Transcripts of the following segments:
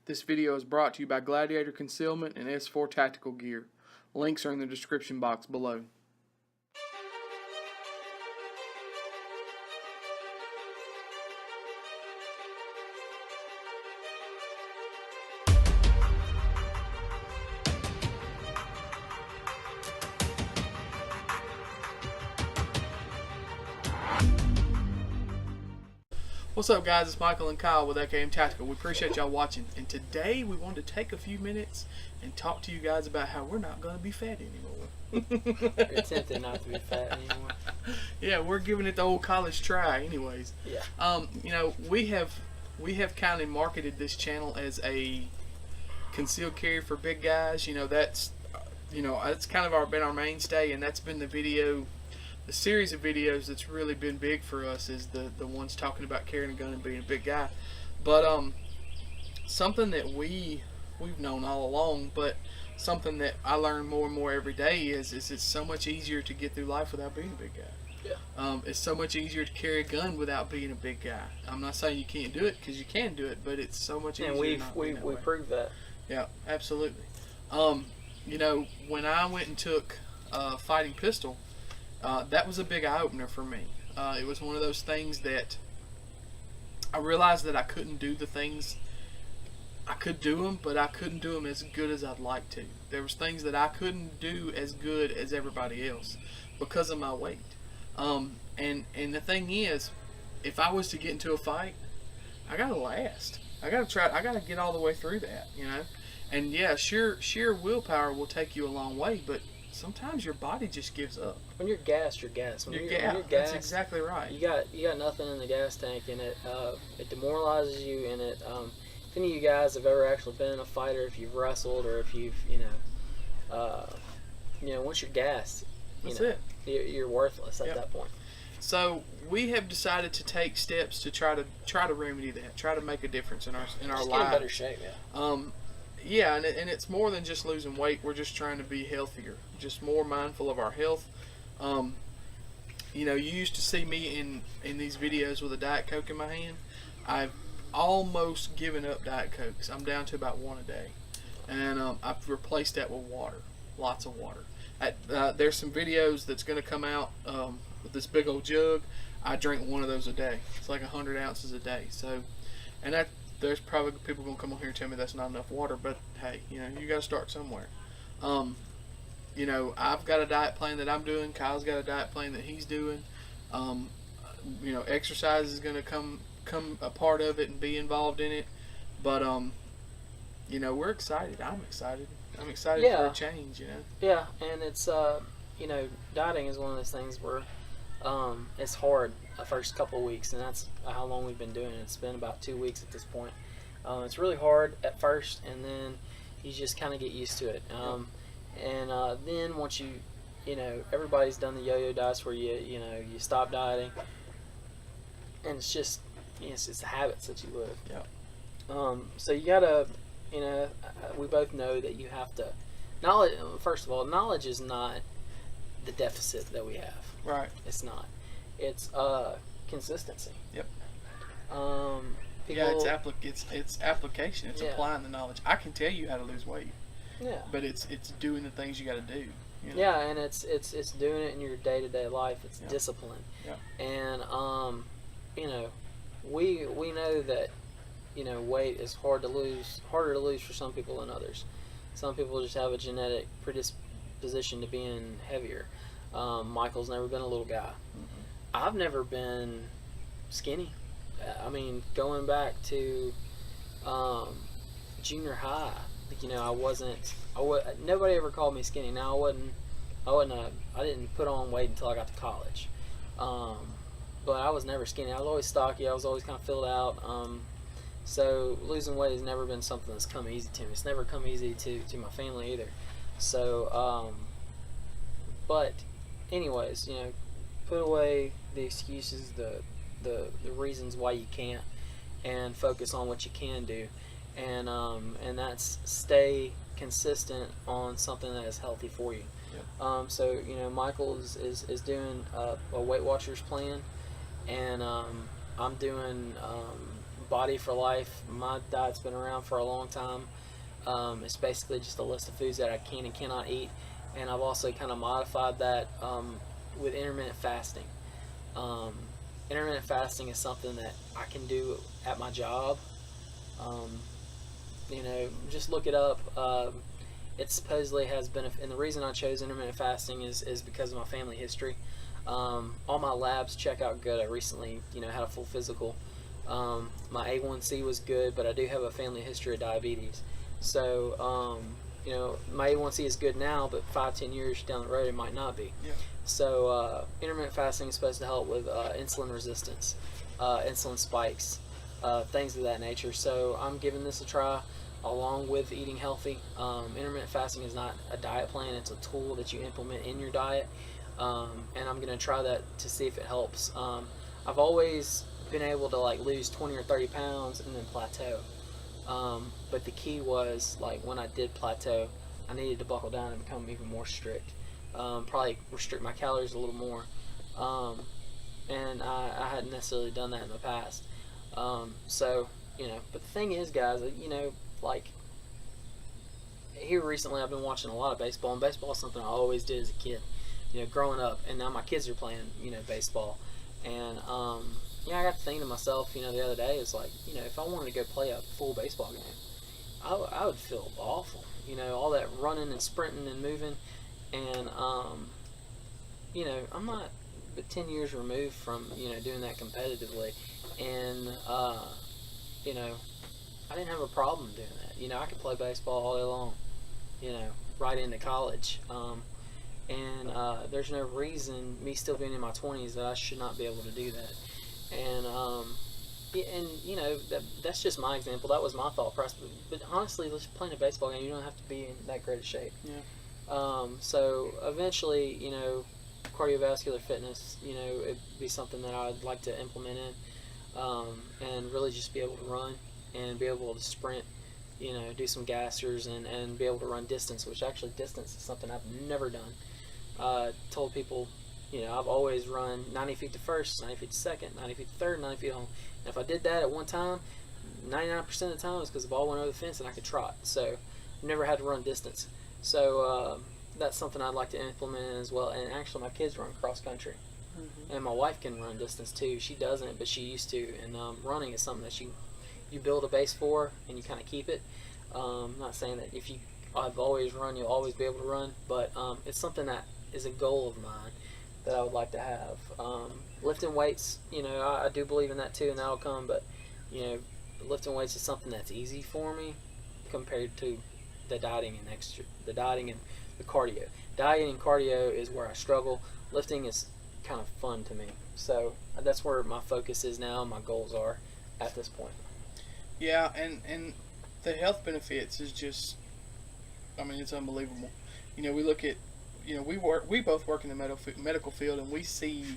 This video is brought to you by Gladiator Concealment and S4 Tactical Gear. Links are in the description box below. What's up, guys? It's Michael and Kyle with AKM Tactical. We appreciate y'all watching. And today we wanted to take a few minutes and talk to you guys about how we're not going to be fat anymore. You're tempted not to be fat anymore. Yeah, we're giving it the old college try anyways. Yeah. You know, we have kind of marketed this channel as a concealed carry for big guys. You know, that's kind of been our mainstay, and that's been the series of videos that's really been big for us is the ones talking about carrying a gun and being a big guy. But something that we've known all along, but something that I learn more and more every day is it's so much easier to get through life without being a big guy. Yeah. It's so much easier to carry a gun without being a big guy. I'm not saying you can't do it, because you can do it, but it's so much easier. And we proved that. Yeah, absolutely. You know, when I went and took fighting pistol, that was a big eye-opener for me. It was one of those things that I realized that I couldn't do the things. I could do them, but I couldn't do them as good as I'd like to. There was things that I couldn't do as good as everybody else because of my weight. And the thing is, if I was to get into a fight, I gotta last. I gotta get all the way through that, you know. And yeah, sheer willpower will take you a long way, but sometimes your body just gives up. When you're gassed, you're gassed. When you're gassed, that's exactly right. You got nothing in the gas tank, and it demoralizes you. And it if any of you guys have ever actually been a fighter, if you've wrestled, or if you've once you're gassed, you're worthless at that point. So we have decided to take steps to try to remedy that, try to make a difference in our Just lives. get in better shape, yeah. Yeah, and it's more than just losing weight. We're just trying to be healthier, just more mindful of our health. You know, you used to see me in these videos with a Diet Coke in my hand. I've almost given up Diet Cokes. I'm down to about one a day, and I've replaced that with water, lots of water. There's some videos that's going to come out with this big old jug. I drink one of those a day. It's like 100 ounces a day. So, and there's probably people gonna come on here and tell me that's not enough water, but hey, you know, you gotta start somewhere. You know, I've got a diet plan that I'm doing. Kyle's got a diet plan that he's doing. You know, exercise is gonna come a part of it and be involved in it. But you know, we're excited. I'm excited for a change. You know. Yeah, and it's you know, dieting is one of those things where it's hard the first couple of weeks, and that's how long we've been doing it. It's been about 2 weeks at this point. It's really hard at first, and then you just kind of get used to it. And then once you know, everybody's done the yo-yo diets where you stop dieting, and it's just it's the habits that you live. Yeah. So you gotta, you know, we both know that you have to knowledge. First of all, knowledge is not the deficit that we have. Right. It's not. It's consistency. Yep. People, it's application. It's applying the knowledge. I can tell you how to lose weight. Yeah. But it's doing the things you got to do. You know? Yeah, and it's doing it in your day-to-day life. It's discipline. Yeah. And you know, we know that, you know, weight is harder to lose for some people than others. Some people just have a genetic predisposition to being heavier. Michael's never been a little guy. Mm-hmm. I've never been skinny. I mean, going back to junior high, you know, nobody ever called me skinny. Now I didn't put on weight until I got to college. But I was never skinny. I was always stocky. I was always kind of filled out. So losing weight has never been something that's come easy to me. It's never come easy to my family either. So, but anyways, you know, put away the excuses, the reasons why you can't, and focus on what you can do, and that's stay consistent on something that is healthy for you. Yep. So you know, Michael is doing a Weight Watchers plan, and I'm doing Body for Life. My diet's been around for a long time. It's basically just a list of foods that I can and cannot eat, and I've also kind of modified that with intermittent fasting. Intermittent fasting is something that I can do at my job. Just look it up. It supposedly has benefit, and the reason I chose intermittent fasting is because of my family history. All my labs check out good. I recently, had a full physical. My A1C was good, but I do have a family history of diabetes. So, my A1C is good now, but 5-10 years down the road, it might not be. Yeah. So, intermittent fasting is supposed to help with insulin resistance, insulin spikes, things of that nature. So, I'm giving this a try along with eating healthy. Intermittent fasting is not a diet plan, it's a tool that you implement in your diet. And I'm going to try that to see if it helps. I've always been able to lose 20 or 30 pounds and then plateau. But the key was when I did plateau, I needed to buckle down and become even more strict. Probably restrict my calories a little more. And I hadn't necessarily done that in the past. But the thing is, guys, here recently I've been watching a lot of baseball, and baseball is something I always did as a kid, growing up, and now my kids are playing, baseball. And, I got to thinking to myself, the other day, it's if I wanted to go play a full baseball game, I would feel awful, all that running and sprinting and moving. And, I'm not but 10 years removed from, doing that competitively. And, I didn't have a problem doing that. I could play baseball all day long, right into college. And there's no reason, me still being in my 20s, that I should not be able to do that. And that's just my example. That was my thought process. But honestly, just playing a baseball game, you don't have to be in that great of shape. Yeah. So eventually, cardiovascular fitness, it'd be something that I'd like to implement in, and really just be able to run and be able to sprint, do some gassers and be able to run distance, which actually distance is something I've never done. Told people, I've always run 90 feet to first, 90 feet to second, 90 feet to third, 90 feet home. And if I did that at one time, 99% of the time it was because the ball went over the fence and I could trot. So I've never had to run distance. So that's something I'd like to implement as well. And actually my kids run cross country. Mm-hmm. And my wife can run distance too. She doesn't, but she used to. And running is something that you build a base for and you kind of keep it. I'm not saying that if I've always run, you'll always be able to run, but it's something that is a goal of mine that I would like to have. Lifting weights, I do believe in that too, and that'll come, but lifting weights is something that's easy for me compared to the dieting and the cardio. Dieting and cardio is where I struggle. Lifting is kind of fun to me. So that's where my focus is now, my goals are at this point. Yeah, and the health benefits is just, it's unbelievable. We look at, we both work in the medical field, and we see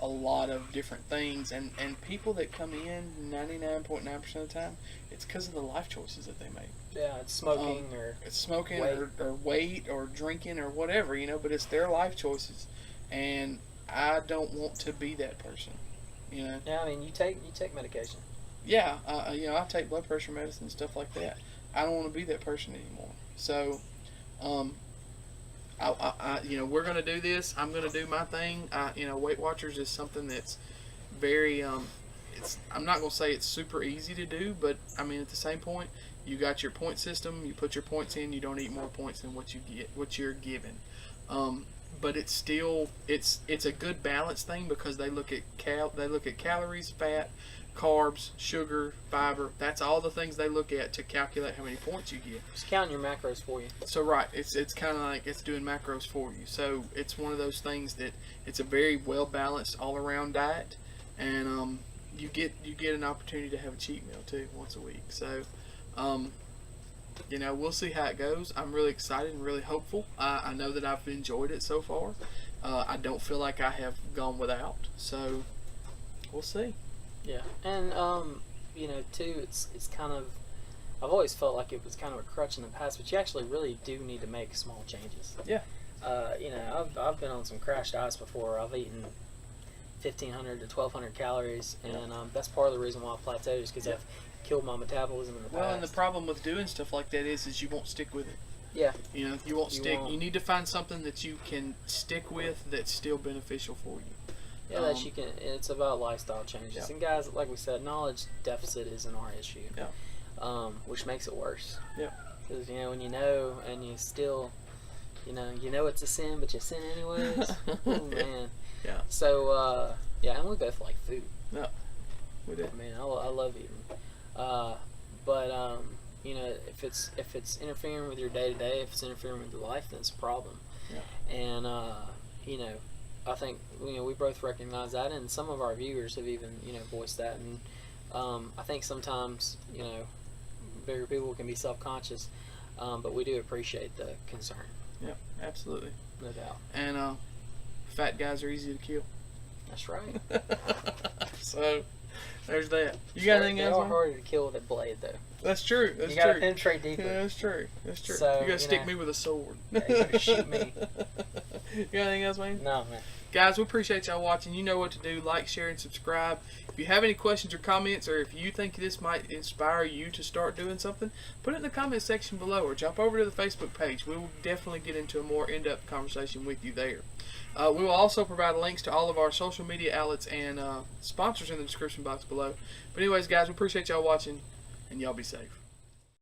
a lot of different things, and people that come in 99.9% of the time, it's because of the life choices that they make. Yeah, it's smoking or weight or drinking or whatever, but it's their life choices, and I don't want to be that person. Yeah, you take medication. Yeah, I take blood pressure medicine and stuff like that. I don't want to be that person anymore. So, we're going to do this. I'm going to do my thing. Weight Watchers is something that's very, I'm not going to say it's super easy to do, but at the same point, you got your point system. You put your points in. You don't eat more points than what you're given. But it's still, it's a good balance thing because they look at calories, fat, carbs, sugar, fiber. That's all the things they look at to calculate how many points you get. It's counting your macros for you. So right, it's kind of like it's doing macros for you. So it's one of those things that it's a very well balanced all around diet, and you get an opportunity to have a cheat meal too once a week. So we'll see how it goes. I'm really excited and really hopeful. I know that I've enjoyed it so far. I don't feel like I have gone without. So we'll see. Yeah, and too, it's kind of, I've always felt like it was kind of a crutch in the past, but you actually really do need to make small changes. Yeah. I've been on some crash diets before. I've eaten 1,500 to 1,200 calories, and that's part of the reason why I plateaued is because I've killed my metabolism in the past. Well, and the problem with doing stuff like that is you won't stick with it. Yeah. You know, you won't stick. won't. You need to find something that you can stick with that's still beneficial for you. Yeah, that you can. It's about lifestyle changes, Yeah. and guys, like we said, knowledge deficit isn't our issue. Yeah. Which makes it worse. Yeah. Because when you know and you still, you know it's a sin, but you sin anyways. Oh man. Yeah. So and we both like food. No. We did. I mean, I love eating. But if it's interfering with your day to day, if it's interfering with your life, then it's a problem. Yeah. And I think we both recognize that, and some of our viewers have even voiced that. And I think sometimes bigger people can be self-conscious, but we do appreciate the concern. Yeah, absolutely. No doubt. And fat guys are easy to kill. That's right. So there's that. You got anything else? They are harder to kill with a blade, though. That's true. That's you gotta true. penetrate deeper. Yeah, that's true. That's true. So, you gotta stick me with a sword. Yeah, you gotta shoot me. You got anything else, man? No, man. Guys, we appreciate y'all watching. You know what to do. Like, share, and subscribe. If you have any questions or comments, or if you think this might inspire you to start doing something, put it in the comment section below, or jump over to the Facebook page. We will definitely get into a more in-depth conversation with you there. We will also provide links to all of our social media outlets and sponsors in the description box below. But anyways, guys, we appreciate y'all watching, and y'all be safe.